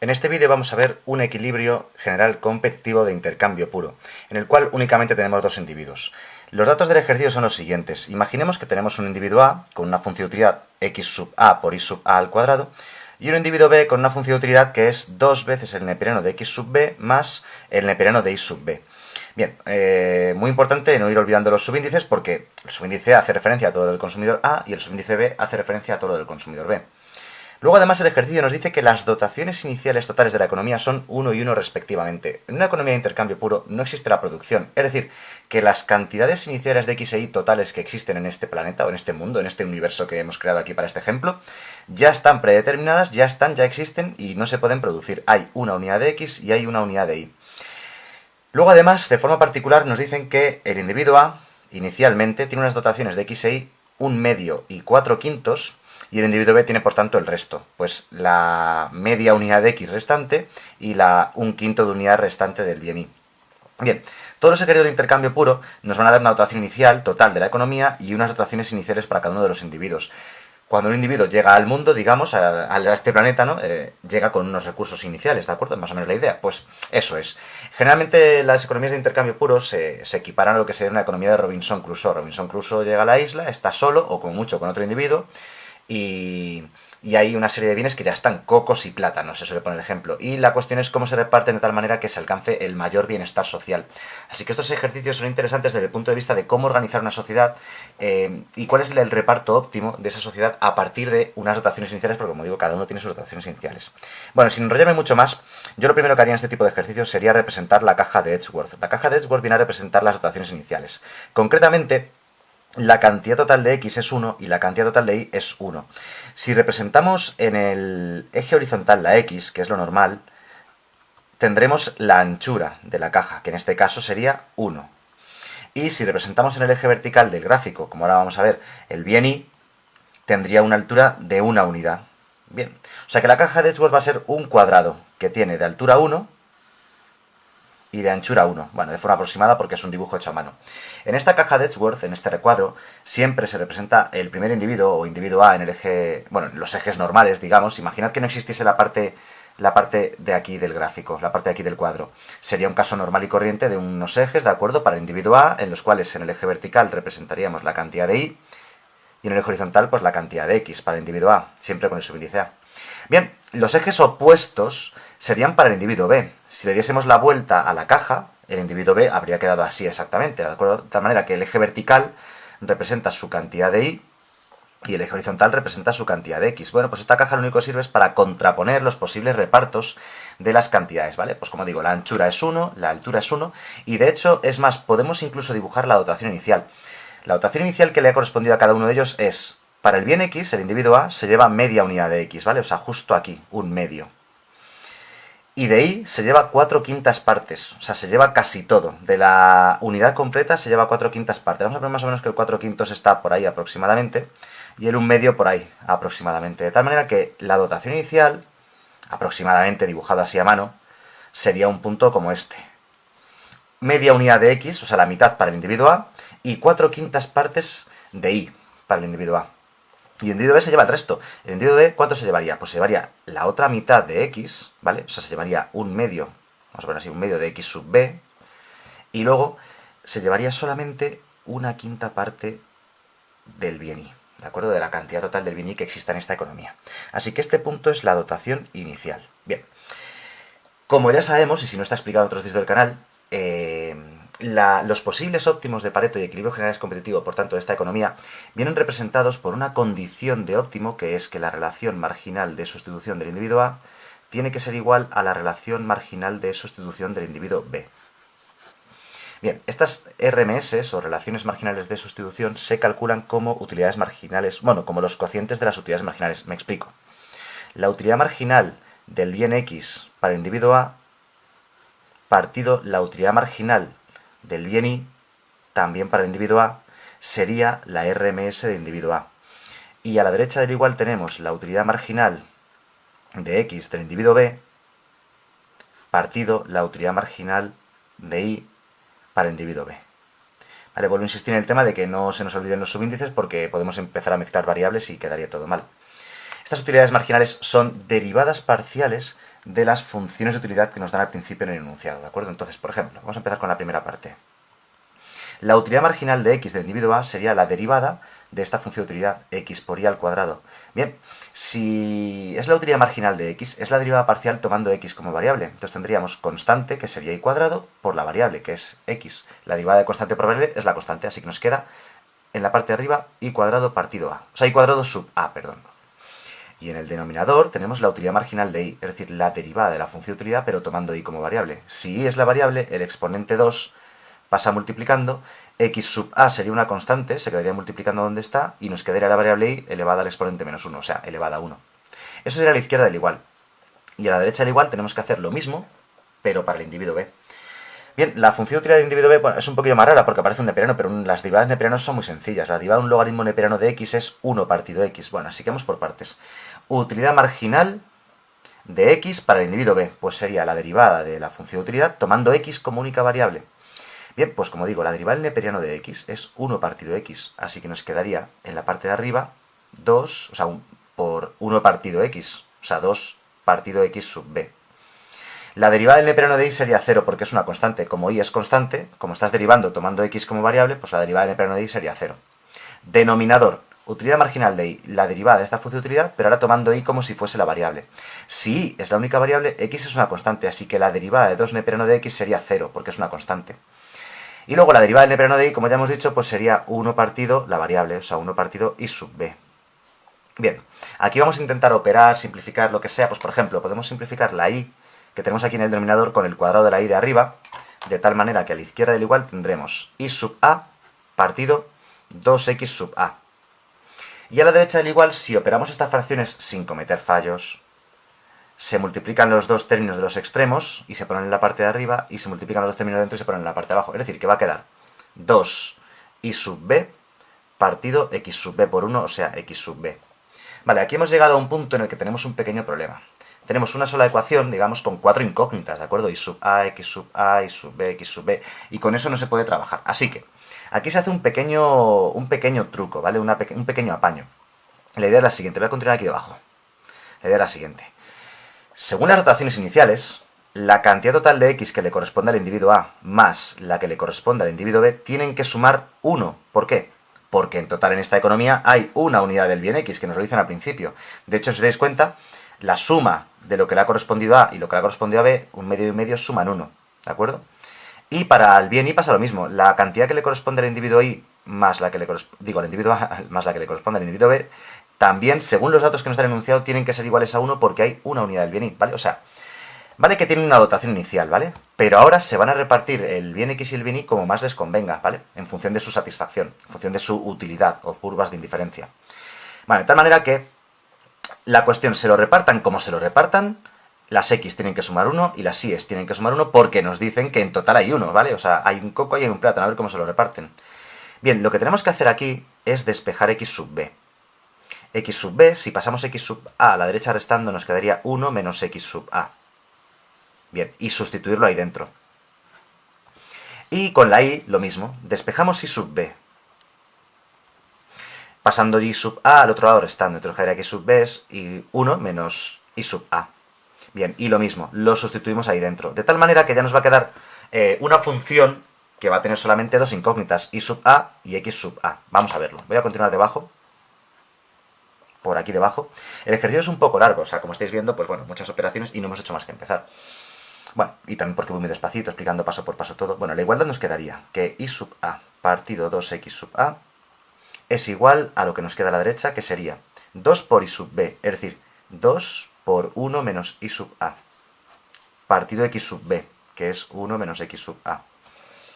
En este vídeo vamos a ver un equilibrio general competitivo de intercambio puro, en el cual únicamente tenemos dos individuos. Los datos del ejercicio son los siguientes. Imaginemos que tenemos un individuo A con una función de utilidad x sub a por y sub a al cuadrado y un individuo B con una función de utilidad que es 2 veces el neperiano de x sub b más el neperiano de y sub b. Bien, muy importante no ir olvidando los subíndices porque el subíndice A hace referencia a todo lo del consumidor A y el subíndice B hace referencia a todo lo del consumidor B. Luego, además, el ejercicio nos dice que las dotaciones iniciales totales de la economía son 1 y 1 respectivamente. En una economía de intercambio puro no existe la producción, es decir, que las cantidades iniciales de X e Y totales que existen en este planeta o en este mundo, en este universo que hemos creado aquí para este ejemplo, ya están predeterminadas, ya existen y no se pueden producir. Hay una unidad de X y hay una unidad de Y. Luego, además, de forma particular, nos dicen que el individuo A, inicialmente, tiene unas dotaciones de X e Y, un medio y 4/5, y el individuo B tiene por tanto el resto, pues la media unidad de X restante y la 1/5 de unidad restante del bien Y. Bien, todos los equilibrios de intercambio puro nos van a dar una dotación inicial total de la economía y unas dotaciones iniciales para cada uno de los individuos. Cuando un individuo llega al mundo, digamos, a este planeta, ¿no? Llega con unos recursos iniciales, ¿de acuerdo? Más o menos la idea. Pues eso es. Generalmente las economías de intercambio puro se equiparan a lo que sería una economía de Robinson Crusoe. Robinson Crusoe llega a la isla, está solo o con mucho con otro individuo y hay una serie de bienes que ya están, cocos y plátanos, se suele poner el ejemplo. Y la cuestión es cómo se reparten de tal manera que se alcance el mayor bienestar social. Así que estos ejercicios son interesantes desde el punto de vista de cómo organizar una sociedad y cuál es el reparto óptimo de esa sociedad a partir de unas dotaciones iniciales, porque como digo, cada uno tiene sus dotaciones iniciales. Bueno, sin enrollarme mucho más, yo lo primero que haría en este tipo de ejercicios sería representar la caja de Edgeworth. La caja de Edgeworth viene a representar las dotaciones iniciales. Concretamente, la cantidad total de X es 1 y la cantidad total de Y es 1. Si representamos en el eje horizontal la X, que es lo normal, tendremos la anchura de la caja, que en este caso sería 1. Y si representamos en el eje vertical del gráfico, como ahora vamos a ver, el bien Y, tendría una altura de una unidad. Bien, o sea que la caja de Edgeworth va a ser un cuadrado que tiene de altura 1 y de anchura 1, bueno, de forma aproximada porque es un dibujo hecho a mano. En esta caja de Edgeworth, en este recuadro, siempre se representa el primer individuo o individuo A en el eje, bueno, en los ejes normales, digamos. Imaginad que no existiese la parte de aquí del gráfico, la parte de aquí del cuadro. Sería un caso normal y corriente de unos ejes, ¿de acuerdo?, para el individuo A, en los cuales en el eje vertical representaríamos la cantidad de Y y en el eje horizontal, pues la cantidad de X para el individuo A, siempre con el subíndice A. Bien, los ejes opuestos serían para el individuo B. Si le diésemos la vuelta a la caja, el individuo B habría quedado así exactamente, ¿de acuerdo? De tal manera que el eje vertical representa su cantidad de Y y el eje horizontal representa su cantidad de X. Bueno, pues esta caja lo único que sirve es para contraponer los posibles repartos de las cantidades, ¿vale? Pues como digo, la anchura es 1, la altura es 1 y de hecho, es más, podemos incluso dibujar la dotación inicial. La dotación inicial que le ha correspondido a cada uno de ellos es, para el bien X, el individuo A se lleva media unidad de X, ¿vale? O sea, justo aquí, un medio. Y de Y se lleva 4/5 partes, o sea, se lleva casi todo. De la unidad completa se lleva 4/5 partes. Vamos a ver más o menos que el 4/5 está por ahí aproximadamente y el 1/2 por ahí aproximadamente. De tal manera que la dotación inicial, aproximadamente dibujado así a mano, sería un punto como este. Media unidad de X, o sea, la mitad para el individuo A, y 4/5 partes de Y para el individuo A. Y el individuo B se lleva el resto. El individuo B, ¿cuánto se llevaría? Pues se llevaría la otra mitad de X, ¿vale? O sea, se llevaría un medio, vamos a poner así, un medio de X sub B, y luego se llevaría solamente una quinta parte del bien Y, ¿de acuerdo? De la cantidad total del bien Y que exista en esta economía. Así que este punto es la dotación inicial. Bien, como ya sabemos, y si no está explicado en otros vídeos del canal, los posibles óptimos de Pareto y equilibrio general competitivo, por tanto, de esta economía, vienen representados por una condición de óptimo, que es que la relación marginal de sustitución del individuo A tiene que ser igual a la relación marginal de sustitución del individuo B. Bien, estas RMS, o relaciones marginales de sustitución, se calculan como utilidades marginales, bueno, como los cocientes de las utilidades marginales. Me explico. La utilidad marginal del bien X para el individuo A partido la utilidad marginal del bien Y, también para el individuo A, sería la RMS del individuo A. Y a la derecha del igual tenemos la utilidad marginal de X del individuo B, partido la utilidad marginal de Y para el individuo B. Vale, vuelvo a insistir en el tema de que no se nos olviden los subíndices porque podemos empezar a mezclar variables y quedaría todo mal. Estas utilidades marginales son derivadas parciales de las funciones de utilidad que nos dan al principio en el enunciado, ¿de acuerdo? Entonces, por ejemplo, vamos a empezar con la primera parte. La utilidad marginal de x del individuo a sería la derivada de esta función de utilidad, x por y al cuadrado. Bien, si es la utilidad marginal de x, es la derivada parcial tomando x como variable. Entonces tendríamos constante, que sería y cuadrado, por la variable, que es x. La derivada de constante por variable es la constante, así que nos queda en la parte de arriba y cuadrado partido a. O sea, y cuadrado sub a, perdón. Y en el denominador tenemos la utilidad marginal de y, es decir, la derivada de la función de utilidad, pero tomando y como variable. Si y es la variable, el exponente 2 pasa multiplicando, x sub a sería una constante, se quedaría multiplicando donde está, y nos quedaría la variable y elevada al exponente menos 1, o sea, elevada a 1. Eso sería a la izquierda del igual. Y a la derecha del igual tenemos que hacer lo mismo, pero para el individuo b. Bien, la función de utilidad del individuo b, bueno, es un poquillo más rara porque aparece un neperiano, pero las derivadas neperianas son muy sencillas. La derivada de un logaritmo neperiano de x es 1 partido x. Bueno, así que vamos por partes. Utilidad marginal de x para el individuo b, pues sería la derivada de la función de utilidad tomando x como única variable. Bien, pues como digo, la derivada del neperiano de x es 1 partido x, así que nos quedaría en la parte de arriba 2, o sea, por 1 partido x, o sea, 2 partido x sub b. La derivada del neperiano de y sería 0 porque es una constante. Como y es constante, como estás derivando tomando x como variable, pues la derivada del neperiano de y sería 0. Denominador, utilidad marginal de y, la derivada de esta función de utilidad, pero ahora tomando y como si fuese la variable. Si y es la única variable, x es una constante, así que la derivada de 2 neperiano de x sería 0 porque es una constante. Y luego la derivada del neperiano de y, como ya hemos dicho, pues sería 1 partido la variable, o sea, 1 partido y sub b. Bien, aquí vamos a intentar operar, simplificar lo que sea. Pues por ejemplo, podemos simplificar la y que tenemos aquí en el denominador con el cuadrado de la y de arriba, de tal manera que a la izquierda del igual tendremos y sub a partido 2x sub a. Y a la derecha del igual, si operamos estas fracciones sin cometer fallos, se multiplican los dos términos de los extremos y se ponen en la parte de arriba, y se multiplican los dos términos de dentro y se ponen en la parte de abajo. Es decir, que va a quedar 2 y sub b partido x sub b por 1, o sea, x sub b. Vale, aquí hemos llegado a un punto en el que tenemos un pequeño problema. Tenemos una sola ecuación, digamos, con 4 incógnitas, ¿de acuerdo? Y sub a, x sub a, y sub b, x sub b, y con eso no se puede trabajar. Así que, aquí se hace un pequeño truco, ¿vale? Un pequeño apaño. La idea es la siguiente, voy a continuar aquí debajo. La idea es la siguiente. Según las rotaciones iniciales, la cantidad total de x que le corresponde al individuo a más la que le corresponde al individuo b tienen que sumar 1. ¿Por qué? Porque en total en esta economía hay una unidad del bien x, que nos lo dicen al principio. De hecho, si os dais cuenta, la suma de lo que le ha correspondido a y lo que le ha correspondido a b, un medio y medio, suman 1, ¿de acuerdo? Y para el bien y pasa lo mismo. La cantidad que le corresponde al individuo y más la que le corresponde, al individuo a más la que le corresponde al individuo b, también, según los datos que nos han enunciado, tienen que ser iguales a 1 porque hay una unidad del bien y, ¿vale? O sea, vale que tienen una dotación inicial, ¿vale? Pero ahora se van a repartir el bien x y el bien y como más les convenga, ¿vale? En función de su satisfacción, en función de su utilidad o curvas de indiferencia. Vale, de tal manera que la cuestión se lo repartan como se lo repartan, las x tienen que sumar 1 y las y's tienen que sumar 1 porque nos dicen que en total hay 1, ¿vale? O sea, hay un coco y hay un plátano, a ver cómo se lo reparten. Bien, lo que tenemos que hacer aquí es despejar x sub b. X sub b, si pasamos x sub a la derecha restando, nos quedaría 1 menos x sub a. Bien, y sustituirlo ahí dentro. Y con la y, lo mismo, despejamos y sub b. Pasando y sub a al otro lado restando, entonces quedaría x sub b es y 1 menos y sub a. Bien, y lo mismo, lo sustituimos ahí dentro. De tal manera que ya nos va a quedar una función que va a tener solamente dos incógnitas, y sub a y x sub a. Vamos a verlo. Voy a continuar debajo. Por aquí debajo. El ejercicio es un poco largo, o sea, como estáis viendo, pues bueno, muchas operaciones y no hemos hecho más que empezar. Bueno, y también porque voy muy despacito, explicando paso por paso todo. Bueno, la igualdad nos quedaría que y sub a partido 2x sub a es igual a lo que nos queda a la derecha, que sería 2 por y sub b, es decir, 2 por 1 menos y sub a, partido x sub b, que es 1 menos x sub a.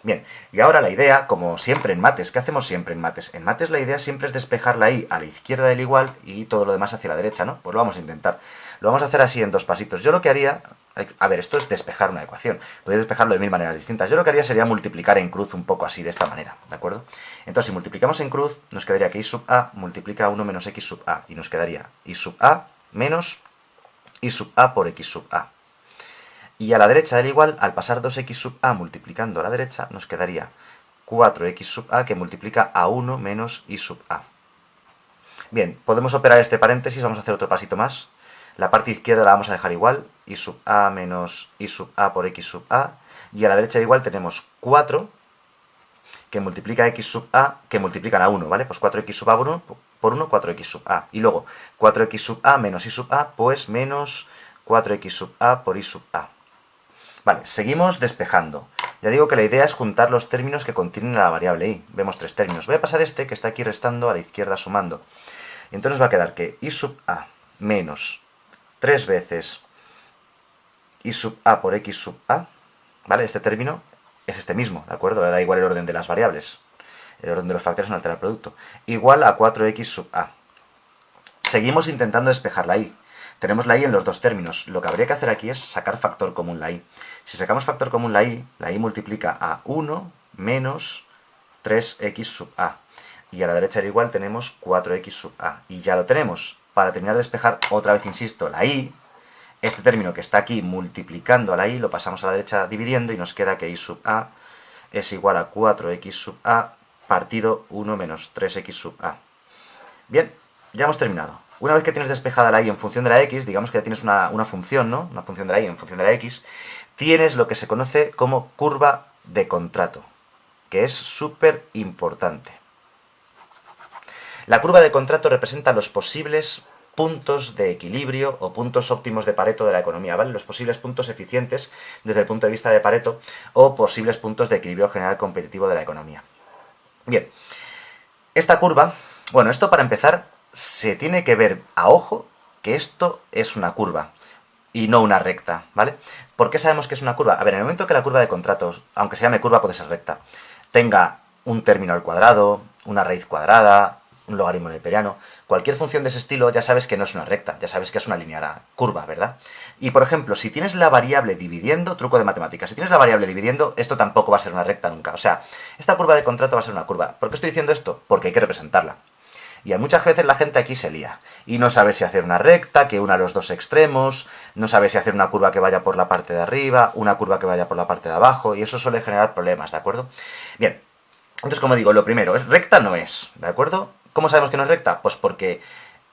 Bien, y ahora la idea, como siempre en mates, ¿qué hacemos siempre en mates? En mates la idea siempre es despejar la y a la izquierda del igual y todo lo demás hacia la derecha, ¿no? Pues lo vamos a intentar. Lo vamos a hacer así en dos pasitos. Yo lo que haría... A ver, esto es despejar una ecuación. Podéis despejarlo de mil maneras distintas. Yo lo que haría sería multiplicar en cruz un poco así, de esta manera, ¿de acuerdo? Entonces, si multiplicamos en cruz, nos quedaría que y sub a multiplica 1 menos x sub a. Y nos quedaría y sub a menos y sub a por x sub a. Y a la derecha del igual, al pasar 2x sub a multiplicando a la derecha, nos quedaría 4x sub a que multiplica a 1 menos y sub a. Bien, podemos operar este paréntesis, vamos a hacer otro pasito más. La parte izquierda la vamos a dejar igual, y sub a menos y sub a por x sub a. Y a la derecha igual tenemos 4 que multiplica x sub a, que multiplican a 1, ¿vale? Pues 4x sub a por 1, 4x sub a. Y luego 4x sub a menos y sub a, pues menos 4x sub a por y sub a. Vale, seguimos despejando. Ya digo que la idea es juntar los términos que contienen la variable y. Vemos 3 términos. Voy a pasar este que está aquí restando a la izquierda sumando. Y entonces nos va a quedar que y sub a menos 3 veces y sub a por x sub a, ¿vale? Este término es este mismo, ¿de acuerdo? Da igual el orden de las variables. El orden de los factores no altera el producto. Igual a 4x sub a. Seguimos intentando despejar la y. Tenemos la y en los dos términos. Lo que habría que hacer aquí es sacar factor común la y. Si sacamos factor común la y multiplica a 1 menos 3x sub a. Y a la derecha del igual tenemos 4x sub a. Y ya lo tenemos. Para terminar de despejar, otra vez insisto, la y, este término que está aquí multiplicando a la y, lo pasamos a la derecha dividiendo y nos queda que y sub a es igual a 4x sub a partido 1 menos 3x sub a. Bien, ya hemos terminado. Una vez que tienes despejada la y en función de la x, digamos que ya tienes una función, ¿no? Una función de la y en función de la x, tienes lo que se conoce como curva de contrato, que es súper importante. La curva de contrato representa los posibles puntos de equilibrio o puntos óptimos de Pareto de la economía, ¿vale? Los posibles puntos eficientes desde el punto de vista de Pareto o posibles puntos de equilibrio general competitivo de la economía. Bien, esta curva, bueno, esto para empezar se tiene que ver a ojo que esto es una curva y no una recta, ¿vale? ¿Por qué sabemos que es una curva? A ver, en el momento que la curva de contratos, aunque se llame curva, puede ser recta, tenga un término al cuadrado, una raíz cuadrada, un logaritmo neperiano, cualquier función de ese estilo ya sabes que no es una recta, ya sabes que es una línea curva, ¿verdad? Y por ejemplo, si tienes la variable dividiendo, truco de matemáticas, si tienes la variable dividiendo, esto tampoco va a ser una recta nunca. O sea, esta curva de contrato va a ser una curva. ¿Por qué estoy diciendo esto? Porque hay que representarla. Y a muchas veces la gente aquí se lía. Y no sabe si hacer una recta, que una los dos extremos, no sabe si hacer una curva que vaya por la parte de arriba, una curva que vaya por la parte de abajo, y eso suele generar problemas, ¿de acuerdo? Bien, entonces como digo, lo primero, es recta no es, ¿de acuerdo? ¿Cómo sabemos que no es recta? Pues porque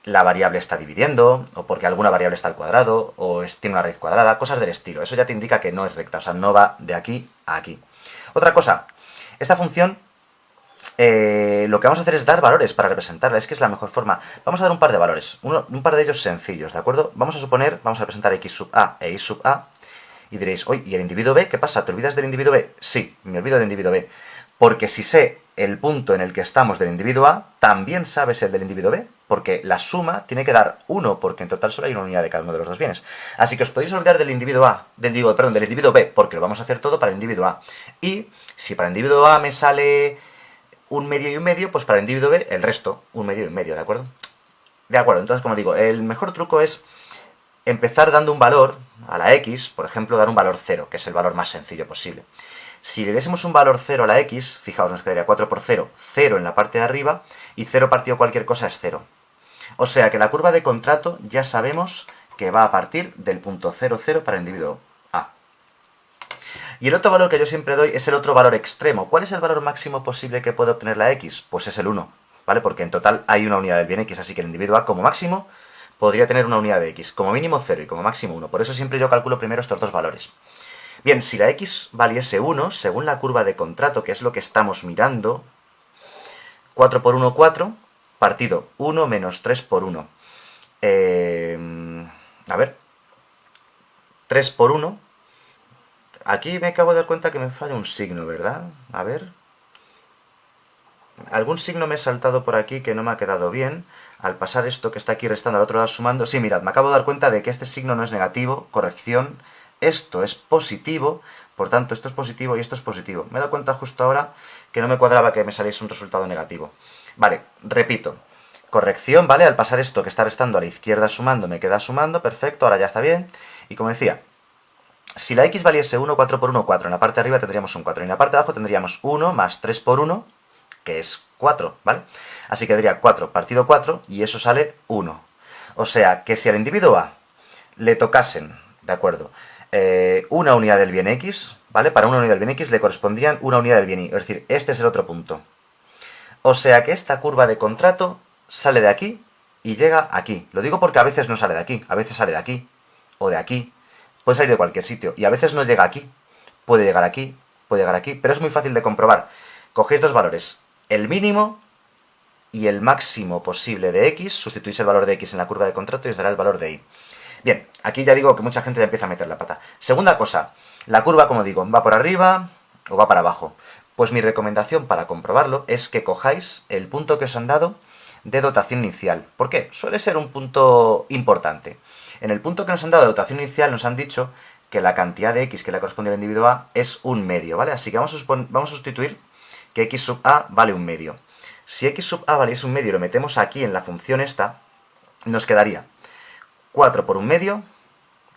la variable está dividiendo, o porque alguna variable está al cuadrado, o tiene una raíz cuadrada, cosas del estilo. Eso ya te indica que no es recta, o sea, no va de aquí a aquí. Otra cosa, esta función, lo que vamos a hacer es dar valores para representarla, es que es la mejor forma. Vamos a dar un par de valores, un par de ellos sencillos, ¿de acuerdo? Vamos a suponer, vamos a representar x sub a e y sub a, y diréis, oye, ¿y el individuo b? ¿Qué pasa? ¿Te olvidas del individuo b? Sí, me olvido del individuo b. Porque si sé el punto en el que estamos del individuo A, también sabes el del individuo B, porque la suma tiene que dar 1, porque en total solo hay una unidad de cada uno de los dos bienes. Así que os podéis olvidar del individuo A, del individuo B, porque lo vamos a hacer todo para el individuo A. Y si para el individuo A me sale un medio y un medio, pues para el individuo B el resto, un medio y un medio, ¿de acuerdo? De acuerdo, entonces como digo, el mejor truco es empezar dando un valor a la x, por ejemplo, dar un valor 0, que es el valor más sencillo posible. Si le diésemos un valor 0 a la x, fijaos, nos quedaría 4 por 0, 0 en la parte de arriba, y 0 partido cualquier cosa es 0. O sea que la curva de contrato ya sabemos que va a partir del punto 0, 0 para el individuo A. Y el otro valor que yo siempre doy es el otro valor extremo. ¿Cuál es el valor máximo posible que puede obtener la x? Pues es el 1, ¿vale? Porque en total hay una unidad del bien x, así que el individuo A como máximo podría tener una unidad de x, como mínimo 0 y como máximo 1. Por eso siempre yo calculo primero estos dos valores. Bien, si la x valiese 1, según la curva de contrato, que es lo que estamos mirando, 4 por 1, 4, partido 1 menos 3 por 1. A ver, 3 por 1. Aquí me acabo de dar cuenta que me falla un signo, ¿verdad? A ver. Algún signo me he saltado por aquí que no me ha quedado bien. Al pasar esto que está aquí restando al otro lado sumando. Sí, mirad, me acabo de dar cuenta de que este signo no es negativo, corrección. Esto es positivo, por tanto esto es positivo y esto es positivo. Me he dado cuenta justo ahora que no me cuadraba que me saliese un resultado negativo. Vale, repito. Corrección, ¿vale? Al pasar esto que está restando a la izquierda sumando, me queda sumando, perfecto, ahora ya está bien. Y como decía, si la x valiese 1, 4 por 1, 4, en la parte de arriba tendríamos un 4, y en la parte de abajo tendríamos 1 más 3 por 1, que es 4, ¿vale? Así que tendría 4 partido 4, y eso sale 1. O sea, que si al individuo A le tocasen, ¿de acuerdo?, una unidad del bien x, ¿vale? Para una unidad del bien x le correspondrían una unidad del bien y, es decir, este es el otro punto. O sea que esta curva de contrato sale de aquí y llega aquí. Lo digo porque a veces no sale de aquí, a veces sale de aquí, o de aquí, puede salir de cualquier sitio, y a veces no llega aquí, puede llegar aquí, puede llegar aquí, pero es muy fácil de comprobar. Cogéis dos valores, el mínimo y el máximo posible de x, sustituís el valor de x en la curva de contrato y os dará el valor de y. Bien, aquí ya digo que mucha gente ya empieza a meter la pata. Segunda cosa, la curva, como digo, ¿va por arriba o va para abajo? Pues mi recomendación para comprobarlo es que cojáis el punto que os han dado de dotación inicial. ¿Por qué? Suele ser un punto importante. En el punto que nos han dado de dotación inicial nos han dicho que la cantidad de x que le corresponde al individuo A es un medio, ¿vale? Así que vamos a sustituir que x sub A vale un medio. Si x sub A valiese un medio y lo metemos aquí en la función esta, nos quedaría 4 por un medio,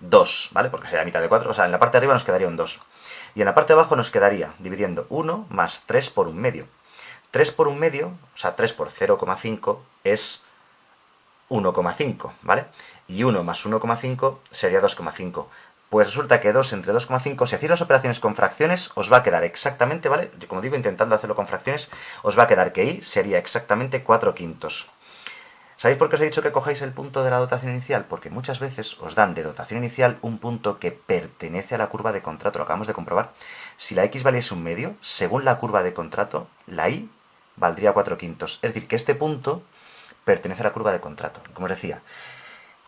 2, ¿vale? Porque sería mitad de 4, o sea, en la parte de arriba nos quedaría un 2. Y en la parte de abajo nos quedaría, dividiendo 1 más 3 por un medio. 3 por un medio, o sea, 3 por 0,5 es 1,5, ¿vale? Y 1 más 1,5 sería 2,5. Pues resulta que 2 entre 2,5, si hacéis las operaciones con fracciones, os va a quedar exactamente, ¿vale? Yo, como digo, intentando hacerlo con fracciones, os va a quedar que y sería exactamente 4 quintos. ¿Sabéis por qué os he dicho que cojáis el punto de la dotación inicial? Porque muchas veces os dan de dotación inicial un punto que pertenece a la curva de contrato. Lo acabamos de comprobar. Si la x valiese un medio, según la curva de contrato, la y valdría 4 quintos. Es decir, que este punto pertenece a la curva de contrato. Como os decía,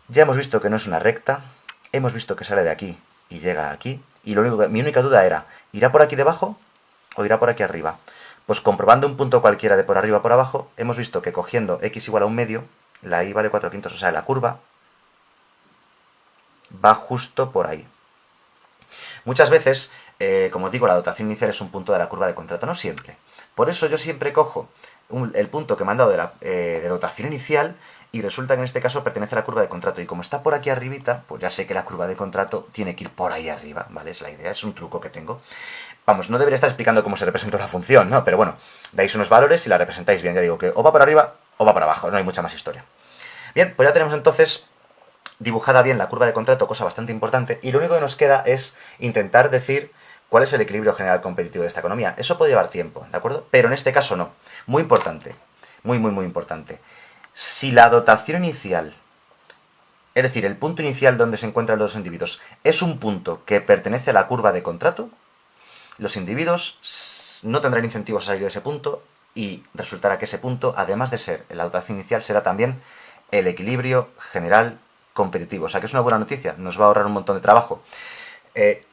ya hemos visto que no es una recta, hemos visto que sale de aquí y llega aquí, y mi única duda era, ¿irá por aquí debajo o irá por aquí arriba? Pues comprobando un punto cualquiera de por arriba o por abajo, hemos visto que cogiendo x igual a un medio, la y vale 4 quintos, o sea, la curva va justo por ahí. Muchas veces, como digo, la dotación inicial es un punto de la curva de contrato, no siempre. Por eso yo siempre cojo el punto que me han dado de dotación inicial y resulta que en este caso pertenece a la curva de contrato. Y como está por aquí arribita, pues ya sé que la curva de contrato tiene que ir por ahí arriba, ¿vale? Es la idea, es un truco que tengo. Vamos, no debería estar explicando cómo se representa una función, ¿no? Pero bueno, dais unos valores y la representáis bien. Ya digo que o va por arriba o va para abajo, no hay mucha más historia. Bien, pues ya tenemos entonces dibujada bien la curva de contrato, cosa bastante importante, y lo único que nos queda es intentar decir cuál es el equilibrio general competitivo de esta economía. Eso puede llevar tiempo, ¿de acuerdo? Pero en este caso no. Muy importante, muy importante. Si la dotación inicial, es decir, el punto inicial donde se encuentran los individuos, es un punto que pertenece a la curva de contrato, los individuos no tendrán incentivos a salir de ese punto y resultará que ese punto, además de ser la dotación inicial, será también el equilibrio general competitivo. O sea que es una buena noticia, nos va a ahorrar un montón de trabajo.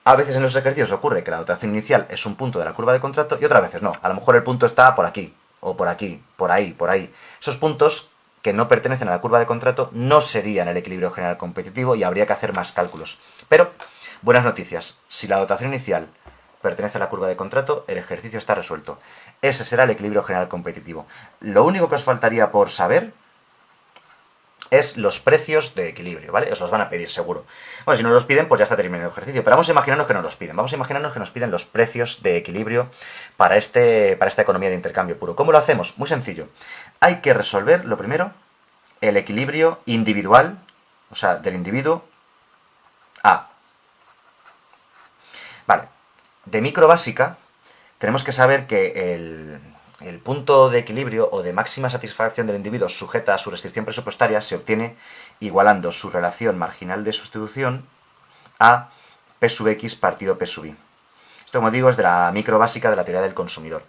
A veces en los ejercicios ocurre que la dotación inicial es un punto de la curva de contrato y otras veces no. A lo mejor el punto está por aquí, o por aquí, por ahí, por ahí. Esos puntos que no pertenecen a la curva de contrato no serían el equilibrio general competitivo y habría que hacer más cálculos. Pero, buenas noticias. Si la dotación inicial pertenece a la curva de contrato, el ejercicio está resuelto. Ese será el equilibrio general competitivo. Lo único que os faltaría por saber es los precios de equilibrio, ¿vale? Os los van a pedir, seguro. Bueno, si no los piden, pues ya está terminado el ejercicio. Pero vamos a imaginarnos que no los piden. Vamos a imaginarnos que nos piden los precios de equilibrio para esta economía de intercambio puro. ¿Cómo lo hacemos? Muy sencillo. Hay que resolver, lo primero, el equilibrio individual, o sea, del individuo A. Vale. De micro básica, tenemos que saber que el punto de equilibrio o de máxima satisfacción del individuo sujeta a su restricción presupuestaria se obtiene igualando su relación marginal de sustitución a P sub X partido P sub Y. Esto, como digo, es de la micro básica de la teoría del consumidor.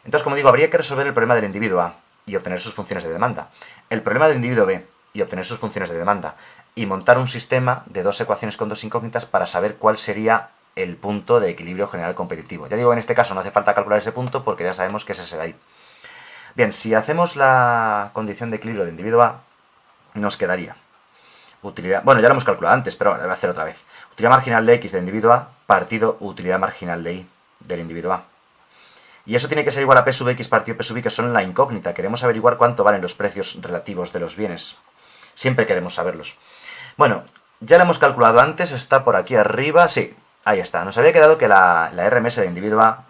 Entonces, como digo, habría que resolver el problema del individuo A y obtener sus funciones de demanda, el problema del individuo B y obtener sus funciones de demanda, y montar un sistema de dos ecuaciones con dos incógnitas para saber cuál sería el punto de equilibrio general competitivo. Ya digo, en este caso no hace falta calcular ese punto porque ya sabemos que ese será ahí. Bien, si hacemos la condición de equilibrio de individuo A, nos quedaría utilidad, bueno, ya lo hemos calculado antes, pero lo voy a hacer otra vez. Utilidad marginal de X del individuo A partido utilidad marginal de Y del individuo A. Y eso tiene que ser igual a P sub X partido P sub Y, que son la incógnita. Queremos averiguar cuánto valen los precios relativos de los bienes. Siempre queremos saberlos. Bueno, ya lo hemos calculado antes, está por aquí arriba, sí. Ahí está, nos había quedado que la RMS de individuo A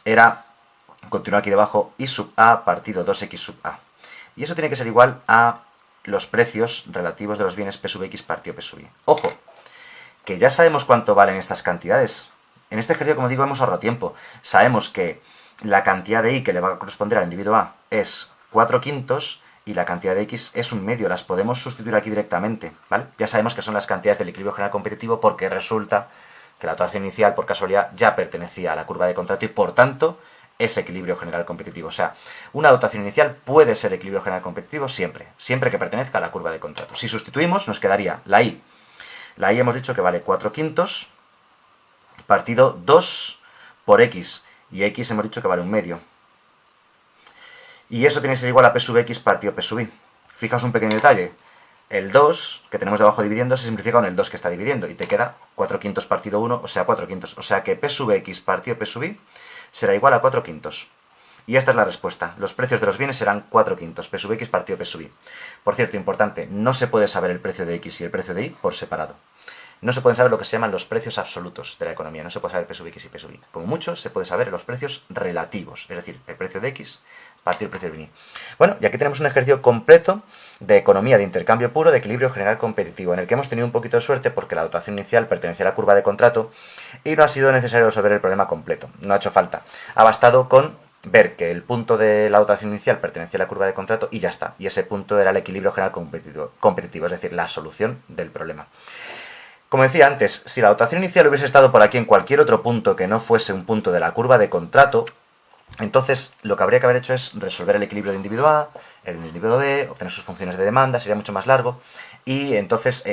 era, continúa aquí debajo, I sub A partido 2X sub A. Y eso tiene que ser igual a los precios relativos de los bienes P sub X partido P sub Y. Ojo, que ya sabemos cuánto valen estas cantidades. En este ejercicio, como digo, hemos ahorrado tiempo. Sabemos que la cantidad de I que le va a corresponder al individuo A es 4 quintos y la cantidad de X es un medio, las podemos sustituir aquí directamente, ¿vale? Ya sabemos que son las cantidades del equilibrio general competitivo porque resulta que la dotación inicial, por casualidad, ya pertenecía a la curva de contrato y, por tanto, es equilibrio general competitivo. O sea, una dotación inicial puede ser equilibrio general competitivo siempre, siempre que pertenezca a la curva de contrato. Si sustituimos, nos quedaría la Y. La Y hemos dicho que vale 4/5 partido 2 por X. Y X hemos dicho que vale un medio. Y eso tiene que ser igual a P sub X partido P sub Y. Fijaos un pequeño detalle. El 2 que tenemos debajo dividiendo se simplifica con el 2 que está dividiendo. Y te queda 4/5 partido 1, o sea 4/5. O sea que P sub X partido P sub Y será igual a 4/5. Y esta es la respuesta. Los precios de los bienes serán 4/5. P sub X partido P sub Y. Por cierto, importante, no se puede saber el precio de X y el precio de Y por separado. No se pueden saber lo que se llaman los precios absolutos de la economía. No se puede saber P sub X y P sub Y. Como mucho, se puede saber los precios relativos. Es decir, el precio de X partido el precio de Y. Bueno, y aquí tenemos un ejercicio completo de economía de intercambio puro de equilibrio general competitivo, en el que hemos tenido un poquito de suerte porque la dotación inicial pertenecía a la curva de contrato y no ha sido necesario resolver el problema completo. No ha hecho falta. Ha bastado con ver que el punto de la dotación inicial pertenecía a la curva de contrato y ya está. Y ese punto era el equilibrio general competitivo, es decir, la solución del problema. Como decía antes, si la dotación inicial hubiese estado por aquí en cualquier otro punto que no fuese un punto de la curva de contrato, entonces lo que habría que haber hecho es resolver el equilibrio de individuo A, el de individuo B, obtener sus funciones de demanda, sería mucho más largo, y entonces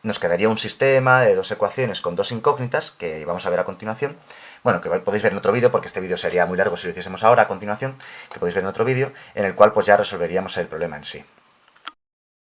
nos quedaría un sistema de dos ecuaciones con dos incógnitas, que vamos a ver a continuación, bueno, que podéis ver en otro vídeo, porque este vídeo sería muy largo si lo hiciésemos ahora a continuación, que podéis ver en otro vídeo, en el cual pues ya resolveríamos el problema en sí.